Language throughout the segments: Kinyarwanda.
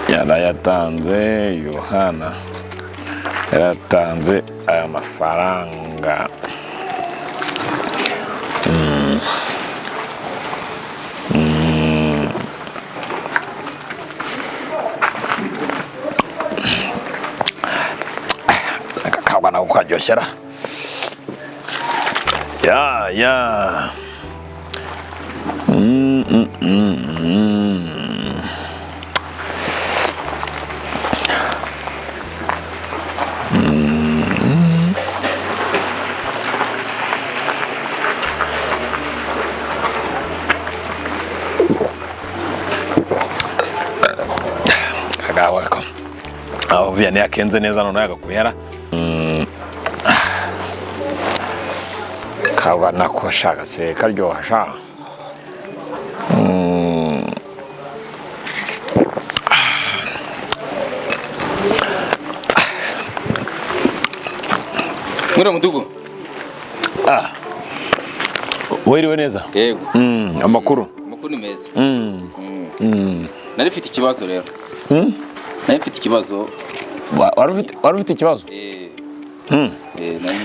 yarayatanze Yohana yaratanze aya mafaranga. Kakabana ukaryoshera ya agawa aho vyane yakenze neza none yagakuhera kabana ko shaka se karyoha sha Mura mudugu wiriwe neza yego amakuru ni meza nari mfite ikibazo rero nari mfite ikibazo wari ufite ikibazo nari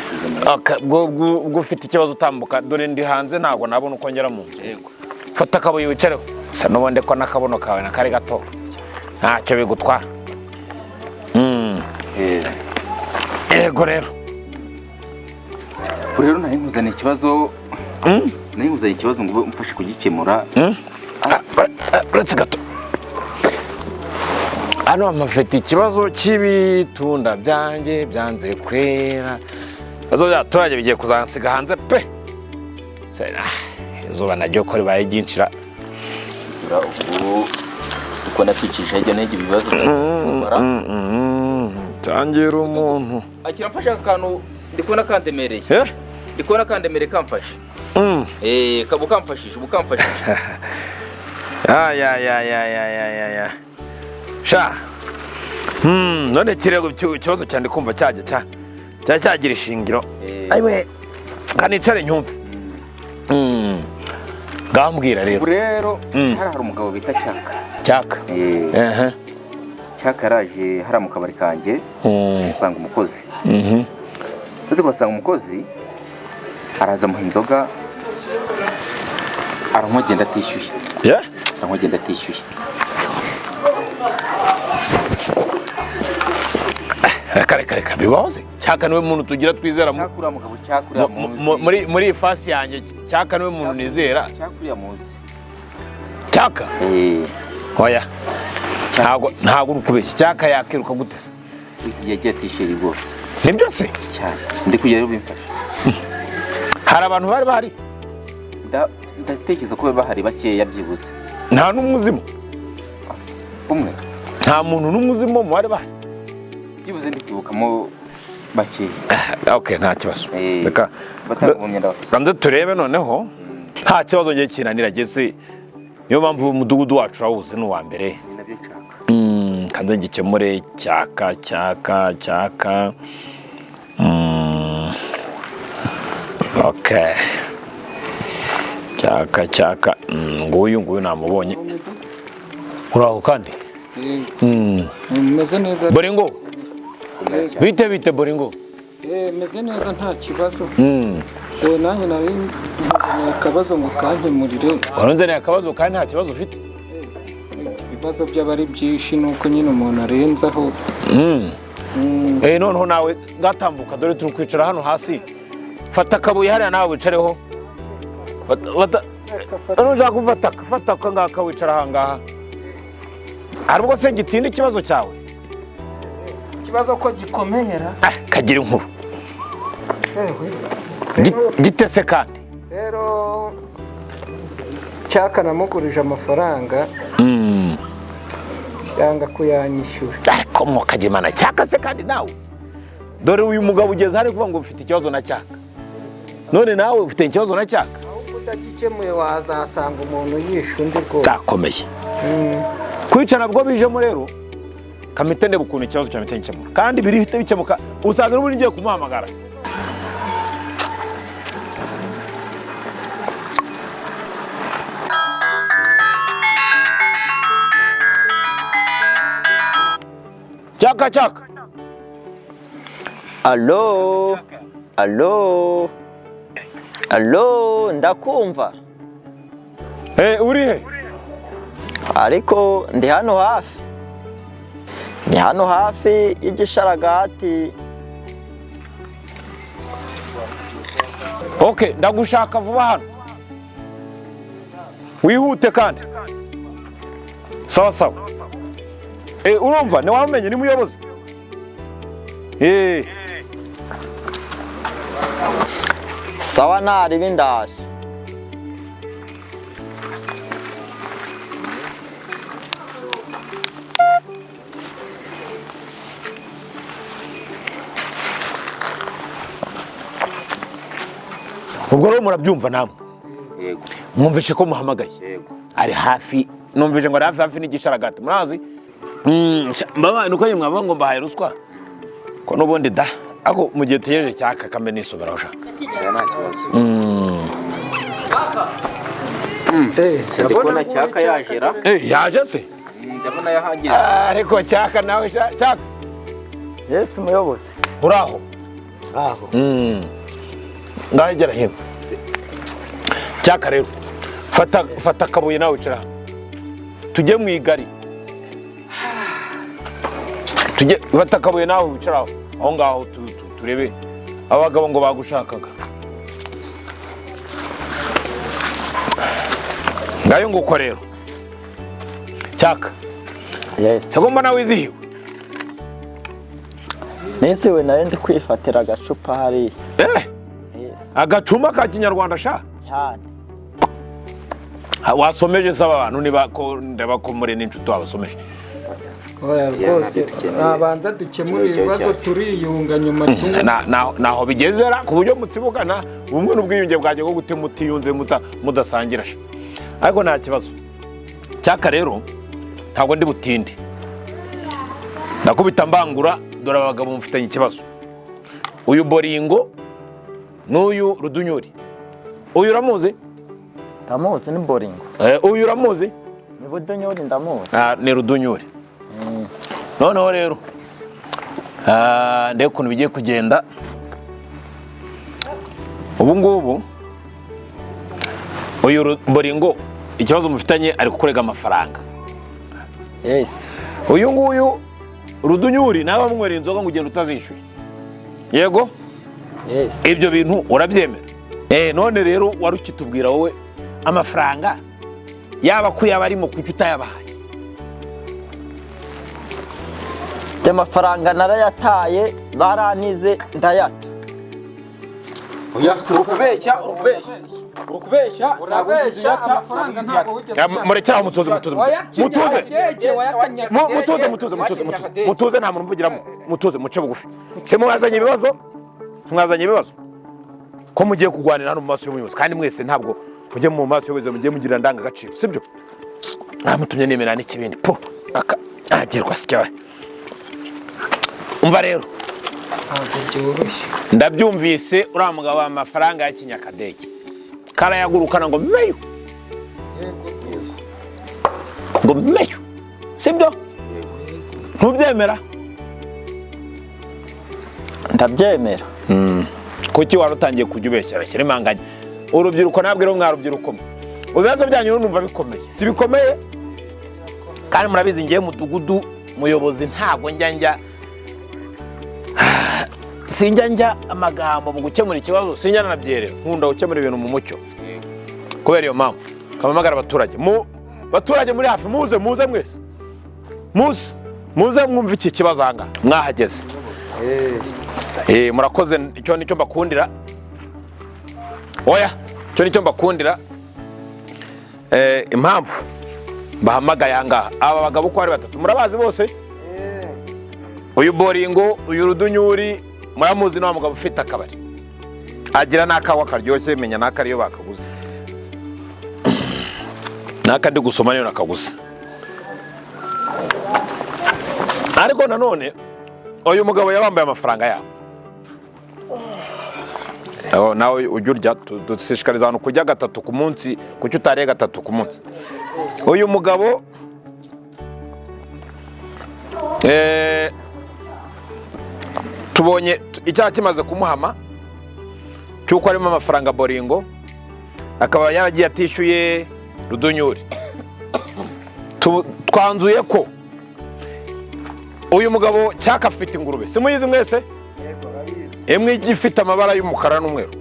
ubwo ufite ikibazo utambuka dore ndi hanze ntabwo nabona uko ngera mu nzu. yego fata akabuye wicareho gusa n'ubundi ko n'akabono kawe nakari gato ntacyo bigutwara. Yego rero nari nkuzaniye ikibazo ngo umfashe kugikemura. Uretse gato hano amafite ikibazo cy'ibitunda byanjye byanze kwera, ibibazo by'abaturage bigiye kuzansiga hanze pe. Izuba naryo ko ribaye ryinshira uko nakwikisha hirya n'ibyo bibazo tangira umuntu akira mfashe akantu ndikubona kandemereye ndikubona kandemereye kamfashe ukamfashije ya sha none kirego ikibazo cyane kumva cyagira ishingiro ayiwe kanicare nyumve. Gambwira rero hari umugabo bita Cyaka Cyaka araje hari mu kabari kanjye asanga umukozi maze kubasanga umukozi araza muha inzoga aramugenda atishyuye Reka bibahoze. Cyaka niwe muntu tugira twizera muri fasi yanjye. Cyaka niwe muntu nizera. Cyaka hoya ntago urukubeshya. Cyaka yakiruka gute se? Yagiye atishyuye rwose. Nibyo se cyane ndi kujya bimfasha. Hari abantu bari bahari ndatekereza ko bahari bakeya byibuze. Nta n'umuzimo umwe nta muntu n'umuzimo mu bari bahari byibuze ndi kwibukamo bakeya. Okay nta kibazo. Reka batagumye ndafite banze turebe noneho nta kibazo ngiye kinanira gese. Niyo mpamvu umudugudu wacu rawuze n'uwa mbere nabyo Cyaka kanze ngikemure Cyaka okay Cyaka nguyu namubonye uraho kandi meze neza Boringo bite Boringo meze neza nta kibazo nanjye nari akabazo ngo kankemurire. Waronzaniye akabazo kandi nta kibazo ufite? Ibibazo by'abari byinshi nuko nyine umuntu arenzaho. Noneho nawe gatambuka dore turi kwicara hano hasi. Fata akabuye hariya nawe wicareho. Fata ngaka wicara ahangaha. Arubwo se gitinda ikibazo cyawe? Ikibazo ko gikomeyera. Kagira inkuru. Gitese kandi rero Cyaka namugurije amafaranga yanga kuyanyishyura. Ariko mukagimana Cyaka se kandi nawe dore uyu mugabo ugeze hari kuvuga ngo ufite ikibazo na Cyaka. None nawe ufite ikibazo na Cyaka? Ahubwo udagikemuye wazasanga umuntu yishe undi rwose. Takomeye kwicara bwo bijemo rero kamitende bukuntu ikibazo cyamite gikemura kandi birihite bikemuka usanga n'ubundi ngiye kumuhamagara. Cyaka cyaka. Allo, allo, allo, ndakumva. Uri he? Ariko ndi hano hafi. Ni hano hafi y'igisharagati. Okay, ndagushaka vuba hano. Wihute kandi. Sawa sawa. Urumva, ntiwamenye ni muyobozi. Sawa nari bindaje. Ubwo rero murabyumva namwe. Yego. Mwumvishe ko muhamagaye. Yego. Ari hafi, numvise ngo ari hafi n'igisharagati. Murazi? Mbaba nuko nyine mwaba ngo mbahaye ruswa. Ko nubundi da. Ako mu gihe tuyeje cyaka kambe nisubiraho sha. Nta kibazo. Ndabona cyaka yajera. Yaje se? Ndabona yahagera. Ariko cyaka nawe cyaka. Yes muyobozi. Uraho? Aho. Ngahegera hino. Cyaka rero. Fata kabuye nawe wicara. Tujye mu igari. Fata kabuye nawe wicara aho ngaho turebe abagabo ngo bagushakaga. Ngayo nguko rero. Cyaka. Yes. Tagomba nawe wizihiwe. Nisiwe nari ndi kwifatira agacupa hari. Yes. Agacuma ka Kinyarwanda sha. Cyane. Wasomeje saba abantu niba ko ndabakomore n'incuti wabasomeje. Oya rwose abanza dukemura ibibazo turiyunga nyuma naho bigezera ku buryo mutsibukana ubumwe n'ubwiyunge bwaje bwo gute mutiyunze mudasangira sha. Ariko nta kibazo. Cyaka rero ntabwo ndi butinde. Nakubita mbangura dore abagabo mufitanye ikibazo. Uyu Boringo n'uyu Rudunyuri. Uyu uramuzi? Ndamuzi ni Boringo. Uyu uramuzi? Ni Rudunyuri ndamuzi. Ni Rudunyuri. Noneho rero ndebe ukuntu bigiye kugenda. Ubu ngubu uyu Boringo ikibazo mufitanye ari kukurega amafaranga. Yes. Uyu nguyu Rudunyuri nawe bamwera inzoga ngo ugenda utazishyuye. Yego? Yes. Ibyo bintu urabyemera? None rero warukitubwira wowe amafaranga yaba kuyaba arimo kuki utayabahaye. Amafaranga narayataye baranize ndayata. Oya urukubeshya amafaranga ntabwo wigeze. Murekeraho mutuze nta muntu mvugiramo. Mutuze muce bugufi. Se mwazanye ibibazo ko mugiye kugwanira hano mu maso y'umuyobozi kandi mwese ntabwo mujye mu maso y'umuyobozi mugiye mugira ndanga gaciro sibyo? Mutumye nemera n'ikibindi po agerwa sikyawe. Umva rero ndabyumvise uriya mugabo amafaranga ya Kinyakadege karayagurukana ngo meyo sibyo? Ntubyemera? Ndabyemera. Kuki wari utangiye kujya ubeshya bashyira imanganya? Urubyiruko nabwo rero mwarubyiruko ibibazo byanyu numva bikomeye si bikomeye kandi murabizi ngiye mudugudu muyobozi ntabwo sinjya amagambo mu gukemura ikibazo sinjya nabyerera nkunda gukemura ibintu mu mucyo. Kubera iyo mpamvu kamamagara abaturage muri hafi muze mwese mwumva iki kibazo hanga mwahageze. Murakoze icyo nicyo mbakundira. Oya icyo nicyo mbakundira. Impamvu bahamagaye ahangaha aba bagabo uko ari batatu murabazi bose. Uyu Boringo uyu Rudunyuri muramuzi n'uwa mugabo ufite akabari agira n'akawa karyoshye menya n'akariyo bakaguze n'akandi gusoma niyo nakaguze. Ariko nanone uyu mugabo yabambaye amafaranga yabo. Nawe ujya urya dushishikariza abantu kujya 3 ku munsi kuki utariye 3 ku munsi. Uyu mugabo tubonye icyaha kimaze kumuhama cy'uko harimo amafaranga boringo, akaba yaragiye atishyuye Rudunyuri. Twanzuye ko uyu mugabo cyaka afite ingurube, simuyizi mwese? Imwe igifite amabara y'umukara n'umweru,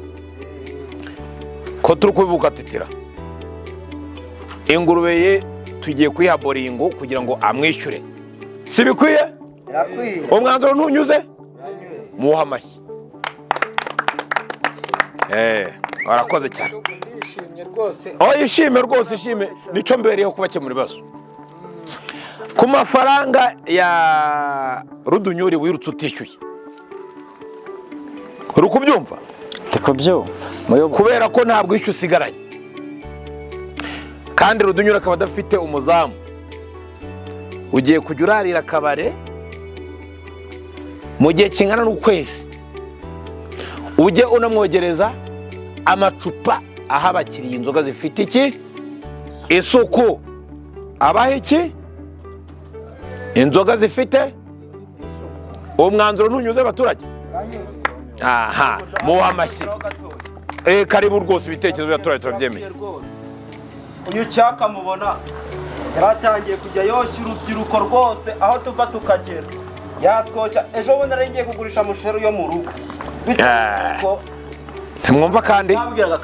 ko turi kubivuga titira ingurube ye tugiye kuyiha boringo kugira ngo amwishyure, si bikwiye? Umwanzuro ntunyuze, muha amashyi. Warakoze cyane. Ishime rwose, ishime, nicyo mbereyeho kubakemura ibibazo. Ku mafaranga ya Rudunyuri wirutse utishyuye, uri kubyumva? Kubera ko ntabwo icyo usigaranye, kandi Rudunyuri akaba adafite umuzamu, ugiye kujya urarira akabare mu gihe kingana n'ukwezi, ujye unamwogereza amacupa aho abakiriya inzoga zifite iki? Isuku. Abaho iki? Inzoga zifite umwanzuro ntunyuze abaturage? Aha, muha amashyi. Karibu rwose, ibitekerezo by'abaturage turabyemeye. Uyu cyaka mubona yaratangiye kujya yoshya urubyiruko rwose aho tuva tukagera, yatwoshya. Ejo bundi nari ngiye kugurisha musheru yo mu rugo, ntimwumva kandi yambwiraga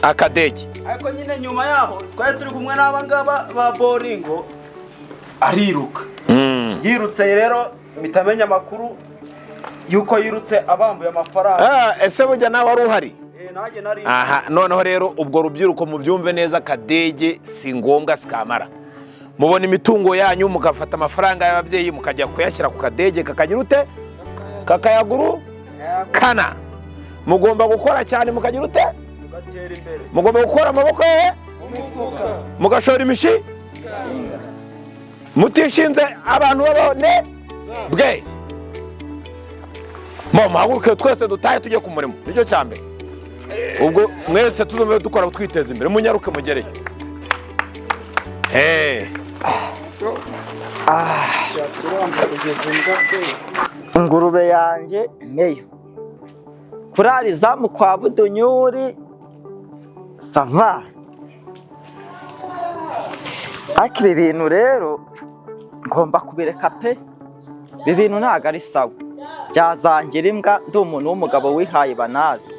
akadege, ariko nyine nyuma yaho twari turi kumwe n'abangaba ba boringo, ariruka. Yirutse rero mitamenya amakuru yuko yirutse abambuye amafaranga. Ese burya nawe wari uhari? Nanjye nari. Aha, noneho rero ubwo rubyiruko mubyumve neza, akadege si ngombwa sikamara. Mubona imitungo yanyu mugafata amafaranga y'ababyeyi mukajya kuyashyira ku kadege, kakagira ute? Kakayaguru kana. Mugomba gukora cyane mukagira ute? Mugatera imbere. Mugomba gukora amaboko ye umufuka, mugashora imishi, mutishinze abantu babone bwe. Muhaguruke twese dutahe tujye ku murimo, nicyo cyambere. Ubwo mwese tuzumve dukora twiteza imbere, munyaruke mugereye. ingurube yanjye neyo kurariza mu kwa Budunyuri sava. Ariko ibi bintu rero ngomba kubireka pe, ibi bintu ntabwo ari sawa, byazangira imbwa. Ndi umuntu w'umugabo wihaye banazi.